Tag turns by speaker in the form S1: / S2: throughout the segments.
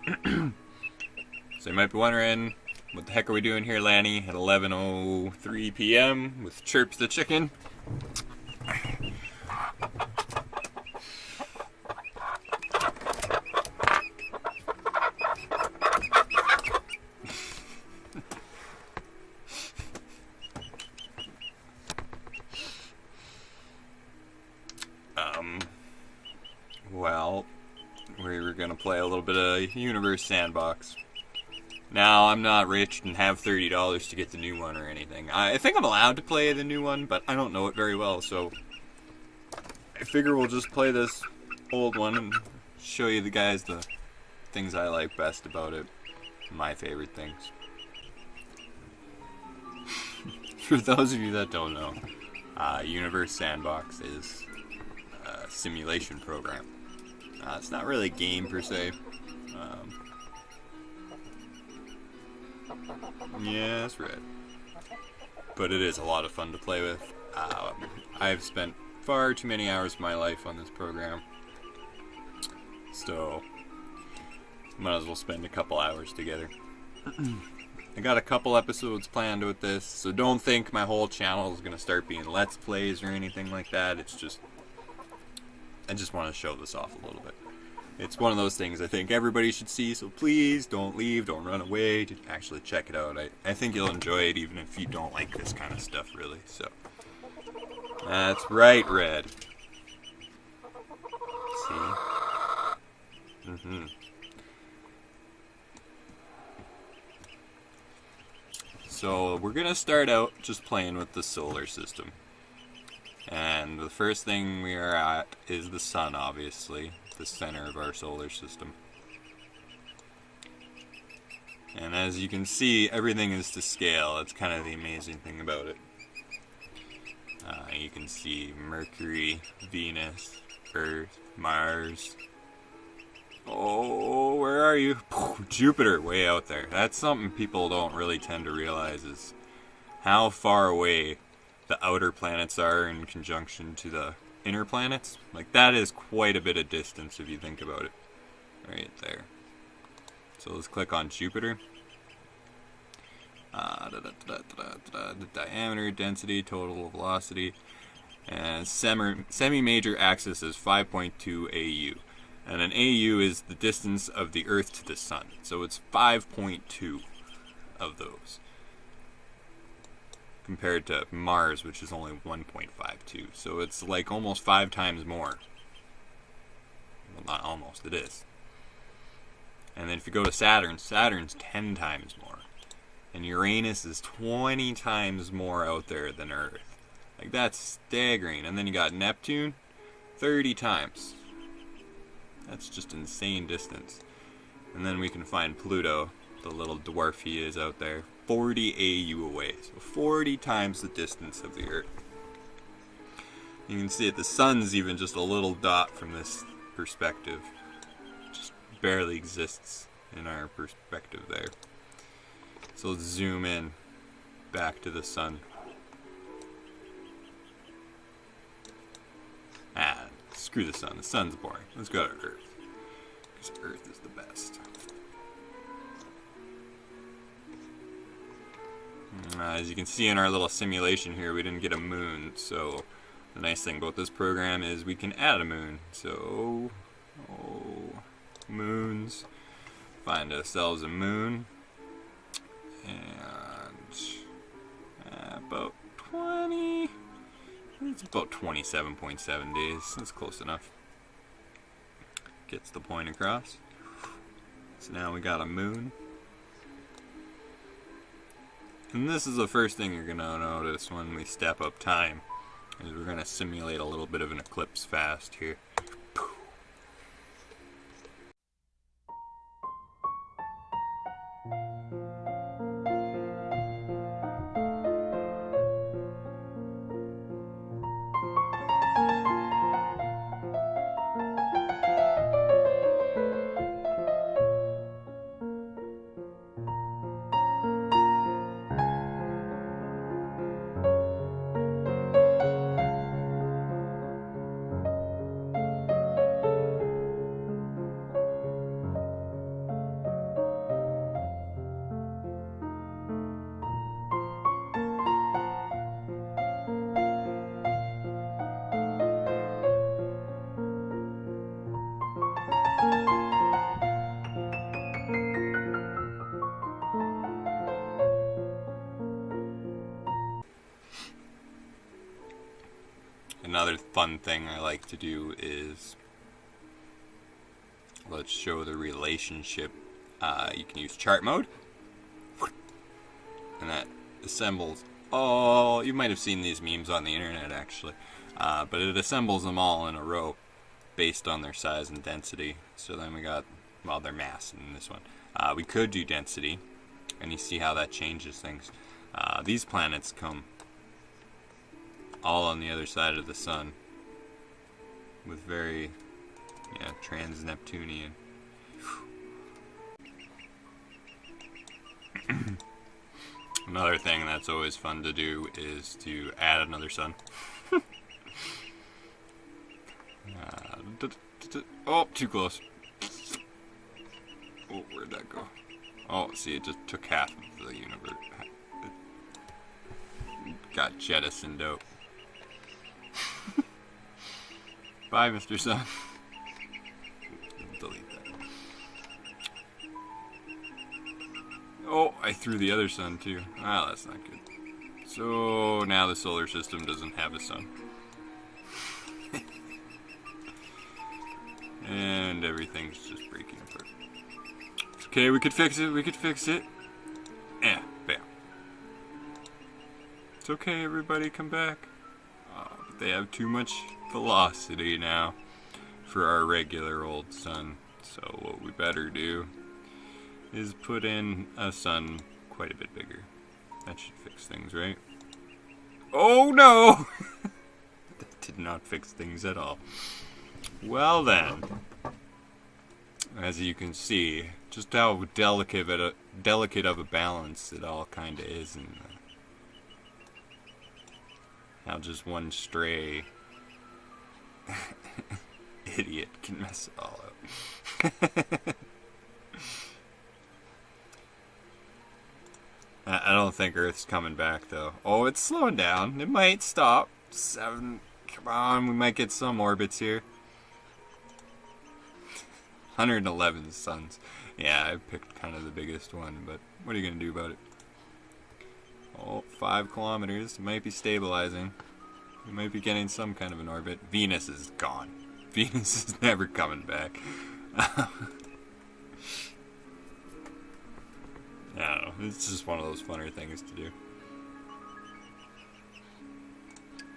S1: So you might be wondering, what the heck are we doing here, Lanny, at 11:03 p.m. with Chirps the chicken? Well, we were gonna play a little bit of Universe Sandbox. Now, I'm not rich and have $30 to get the new one or anything. I think I'm allowed to play the new one, but I don't know it very well, so I figure we'll just play this old one and show you the guys the things I like best about it. My favorite things. For those of you that don't know, Universe Sandbox is a simulation program. It's not really a game per se. Yeah, that's right. But it is a lot of fun to play with. I've spent far too many hours of my life on this program. So, might as well spend a couple hours together. I got a couple episodes planned with this, so don't think my whole channel is going to start being Let's Plays or anything like that. It's just, I just want to show this off a little bit. It's one of those things I think everybody should see, so please don't leave, don't run away, actually check it out. I think you'll enjoy it even if you don't like this kind of stuff, really. So, that's right, Red. See? So, we're going to start out just playing with the solar system. And the first thing we are at is the sun, obviously. The center of our solar system. And as you can see, everything is to scale. That's kind of the amazing thing about it. You can see Mercury, Venus, Earth, Mars. Oh, where are you? Jupiter, way out there. That's something people don't really tend to realize is how far away the outer planets are in conjunction to the inner planets. Like, that is quite a bit of distance if you think about it. Right there. So let's click on Jupiter. The diameter, density, total velocity, and semi-major axis is 5.2 AU. And an AU is the distance of the Earth to the Sun. So it's 5.2 of those. Compared to Mars, which is only 1.52. So it's like almost 5 times more. Well, not almost, it is. And then if you go to Saturn, Saturn's 10 times more. And Uranus is 20 times more out there than Earth. Like, that's staggering. And then you got Neptune, 30 times. That's just insane distance. And then we can find Pluto, the little dwarf he is out there, 40 AU away. So 40 times the distance of the Earth. You can see it, the sun's even just a little dot from this perspective. Just barely exists in our perspective there. So let's zoom in back to the sun. Screw the sun. The sun's boring. Let's go to Earth. Because Earth is the best. As you can see in our little simulation here, we didn't get a moon. So the nice thing about this program is we can add a moon. So, moons. Find ourselves a moon. And about 20... It's about 27.7 days. That's close enough. Gets the point across. So now we got a moon. And this is the first thing you're going to notice when we step up time. Is we're going to simulate a little bit of an eclipse fast here. another fun thing I like to do is, let's show the relationship. You can use chart mode, and that assembles all. You might have seen these memes on the internet actually, but it assembles them all in a row based on their size and density. So then we got, well, their mass in this one. We could do density, and you see how that changes things. These planets come all on the other side of the sun with very, trans-Neptunian. Another thing that's always fun to do is to add another sun. Oh, too close. Oh, where'd that go? Oh, see, it just took half of the universe. It got jettisoned out. Bye, Mr. Sun. Delete that. Oh, I threw the other sun too. Ah, that's not good. So now the solar system doesn't have a sun. And everything's just breaking apart. Okay, we could fix it. We could fix it. Bam. It's okay, everybody, come back. But they have too much velocity now for our regular old sun. So what we better do is put in a sun quite a bit bigger. That should fix things, right? Oh no! That did not fix things at all. Well then, as you can see, just how delicate of a balance it all kind of is, and how just one stray idiot can mess it all up. I don't think Earth's coming back though. Oh, it's slowing down. It might stop. 7. Come on, we might get some orbits here. 111 suns. Yeah, I picked kind of the biggest one, but what are you going to do about it? Oh, 5 kilometers. It might be stabilizing. We might be getting some kind of an orbit. Venus is gone. Venus is never coming back. I don't know. It's just one of those funner things to do.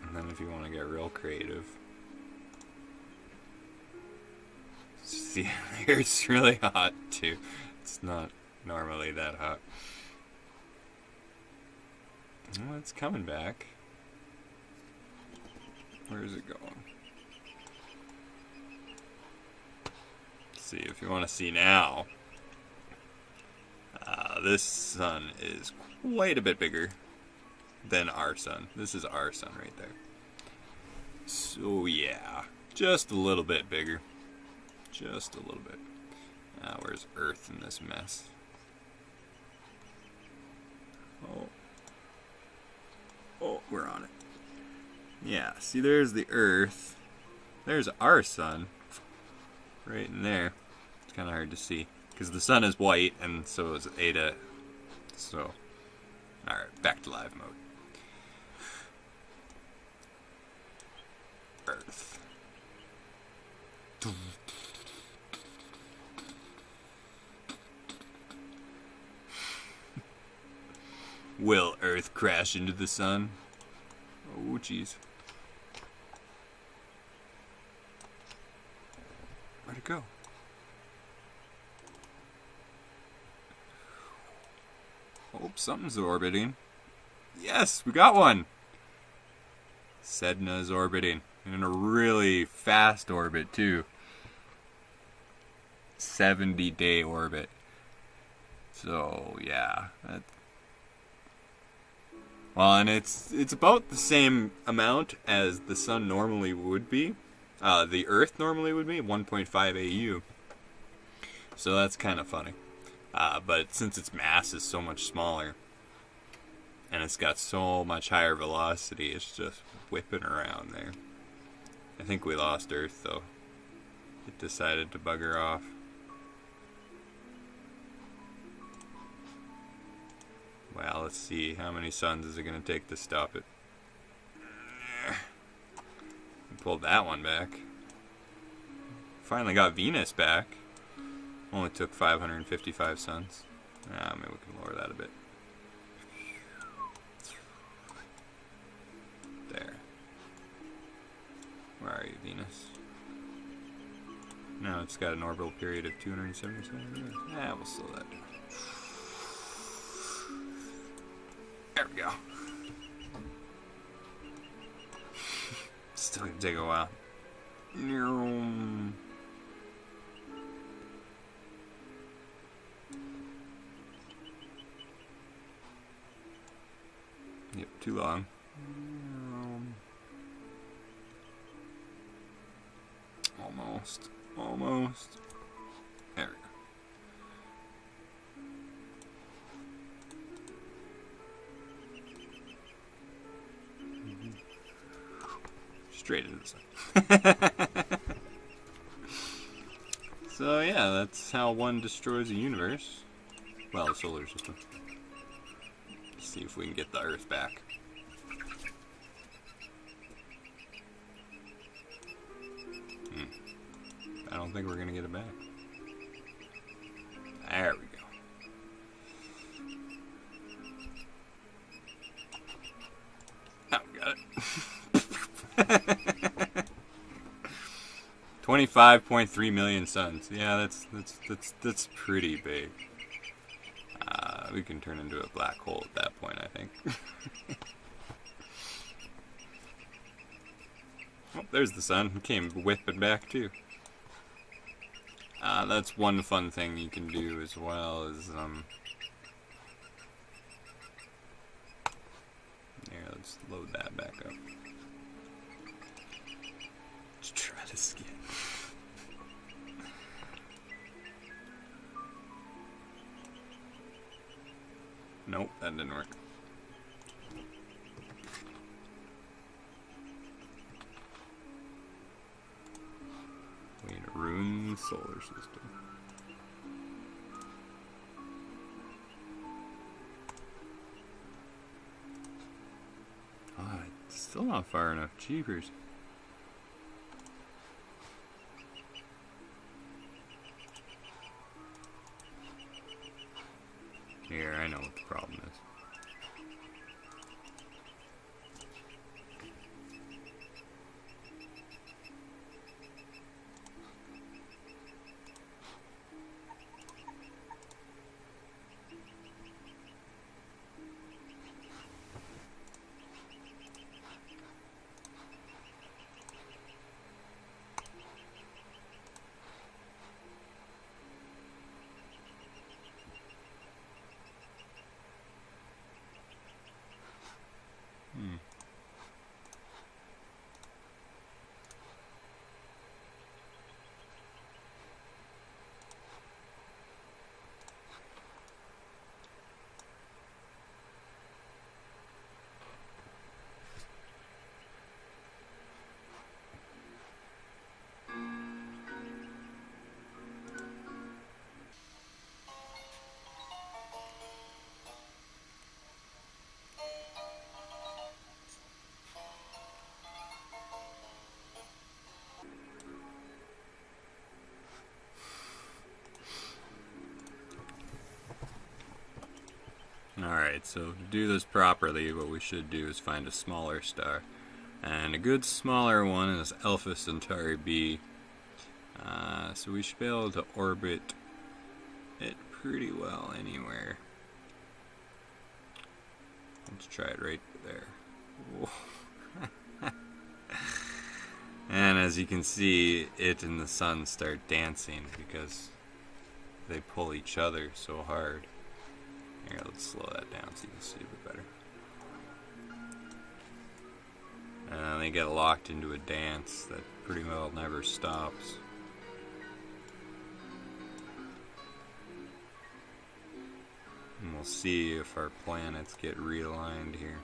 S1: And then if you want to get real creative, see, it's really hot too. It's not normally that hot. Well, it's coming back. Where is it going? Let's see, if you want to see now, this sun is quite a bit bigger than our sun. This is our sun right there. So yeah, just a little bit bigger. Just a little bit. Where's Earth in this mess? Oh, we're on it. Yeah, see, there's the Earth. There's our sun. Right in there. It's kind of hard to see, because the sun is white, and so is Eta. So, alright, back to live mode. Earth. Will Earth crash into the sun? Oh, jeez. Where'd it go? Oh, something's orbiting. Yes, we got one! Sedna's orbiting. And in a really fast orbit, too. 70-day orbit. So, yeah. Well, and it's about the same amount as the sun normally would be. The Earth normally would be 1.5 AU. So that's kind of funny. But since its mass is so much smaller, and it's got so much higher velocity, it's just whipping around there. I think we lost Earth, though. It decided to bugger off. Well, let's see. How many suns is it going to take to stop it? pulled that one back. Finally got Venus back. Only took 555 suns. Maybe we can lower that a bit. There. Where are you, Venus? No, it's got an orbital period of 277 years. Yeah, we'll slow that down. There we go. Still gonna take a while. Yep, too long. Almost. Almost. There we go. Straight into the sun. So yeah, that's how one destroys a universe. Well, the solar system. Let's see if we can get the Earth back. I don't think we're gonna get it back. There we go. Oh, we got it. 25.3 million suns. Yeah, that's pretty big. We can turn into a black hole at that point, I think. Oh, there's the sun. It came whipping back too. That's one fun thing you can do as well is here, let's load that back up. Let's try this again. Nope, that didn't work. We need to ruin the solar system. Oh, it's still not far enough. Jeepers. Here, I know what the problem is. Alright, so to do this properly, what we should do is find a smaller star. And a good smaller one is Alpha Centauri B. So we should be able to orbit it pretty well anywhere. Let's try it right there. And as you can see, it and the sun start dancing because they pull each other so hard. Here, let's slow that down so you can see a bit better. And they get locked into a dance that pretty well never stops. And we'll see if our planets get realigned here.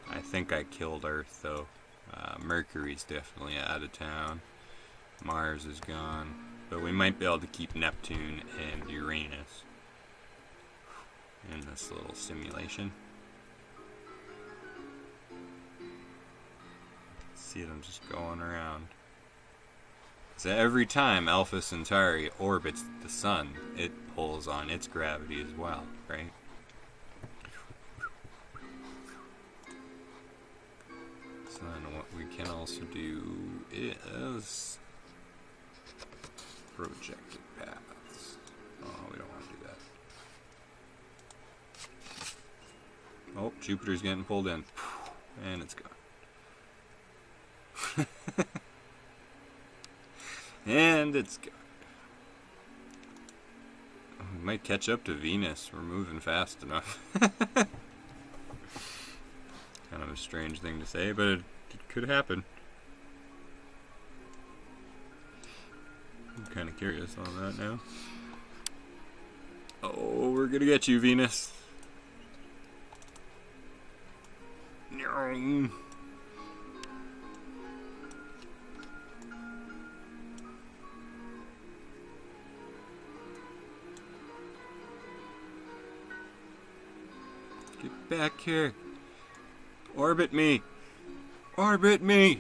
S1: I think I killed Earth though. Mercury's definitely out of town. Mars is gone. But we might be able to keep Neptune and Uranus in this little simulation. See them just going around. So every time Alpha Centauri orbits the sun, it pulls on its gravity as well, right? So then what we can also do is projected paths. Oh, we don't want to do that. Oh, Jupiter's getting pulled in. And it's gone. And it's gone. We might catch up to Venus. We're moving fast enough. Kind of a strange thing to say, but it could happen. I'm kind of curious on that now. Oh, we're gonna get you, Venus. No. Get back here. Orbit me. Orbit me.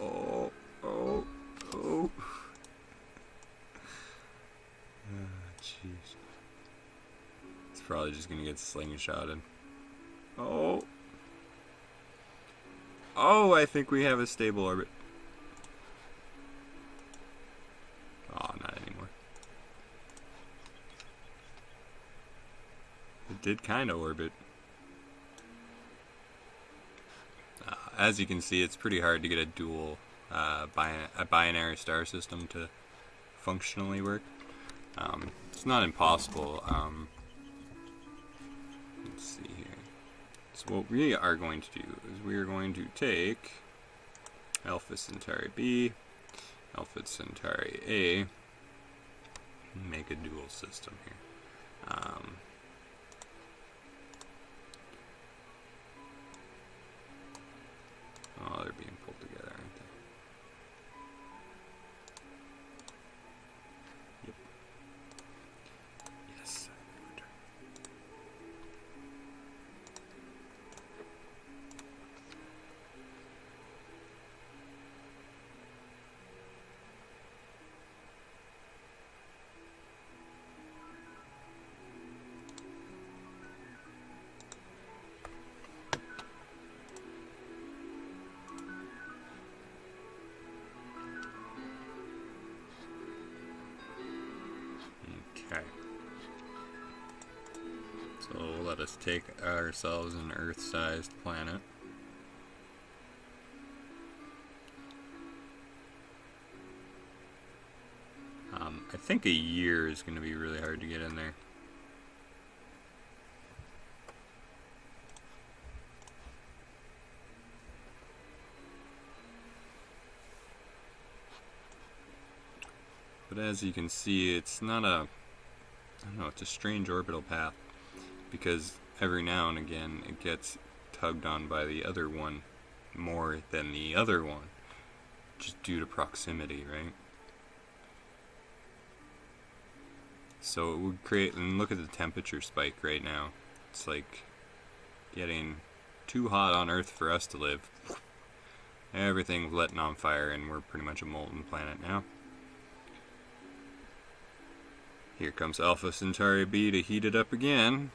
S1: Oh, oh, oh. Jeez. It's probably just gonna get slingshotted. Oh. Oh, I think we have a stable orbit. Oh, not anymore. It did kind of orbit. As you can see, it's pretty hard to get a dual a binary star system to functionally work. It's not impossible. Let's see here. So what we are going to do is we are going to take Alpha Centauri B, Alpha Centauri A, and make a dual system here. Oh, they're being pulled together, aren't they? Yep. Yes. Okay. So let us take ourselves an Earth-sized planet. I think a year is going to be really hard to get in there. But as you can see, it's not a, I don't know, it's a strange orbital path, because every now and again it gets tugged on by the other one more than the other one, just due to proximity, right? So it would create, and look at the temperature spike right now. It's like getting too hot on Earth for us to live. Everything's letting on fire and we're pretty much a molten planet now. Here comes Alpha Centauri B to heat it up again.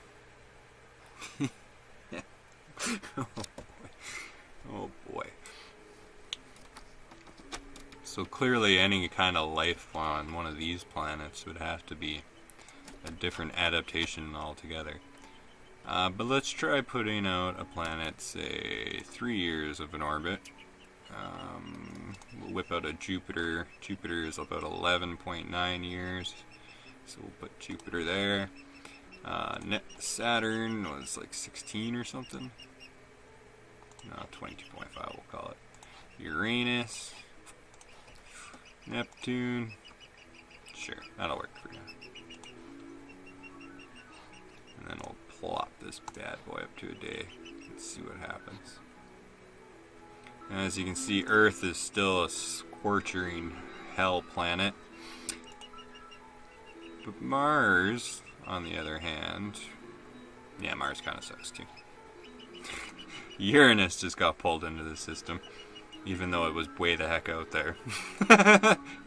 S1: Oh boy. Oh boy. So clearly any kind of life on one of these planets would have to be a different adaptation altogether. But let's try putting out a planet, say, 3 years of an orbit. We'll whip out a Jupiter. Jupiter is about 11.9 years. So we'll put Jupiter there. Saturn was like 16 or something. No, 22.5 we'll call it. Uranus. Neptune. Sure, that'll work for now. And then we'll plop this bad boy up to a day. Let's see what happens. And as you can see, Earth is still a scorching hell planet. But Mars, on the other hand, yeah, Mars kind of sucks too. Uranus just got pulled into the system, even though it was way the heck out there.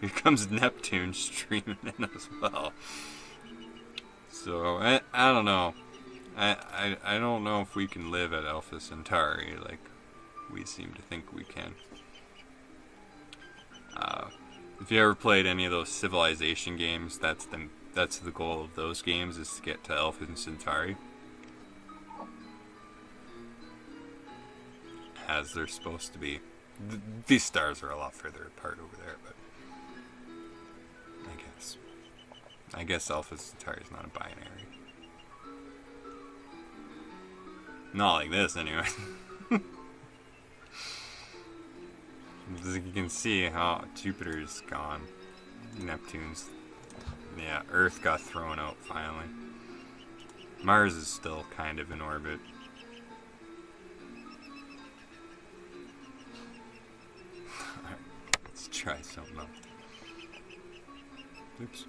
S1: Here comes Neptune streaming in as well. So, I don't know. I don't know if we can live at Alpha Centauri like we seem to think we can. If you ever played any of those civilization games, that's the goal of those games, is to get to Alpha Centauri. As they're supposed to be. These stars are a lot further apart over there, but I guess Alpha Centauri is not a binary. Not like this, anyway. As you can see how Jupiter's gone. Neptune's... Yeah, Earth got thrown out finally. Mars is still kind of in orbit. Alright, let's try something else. Oops.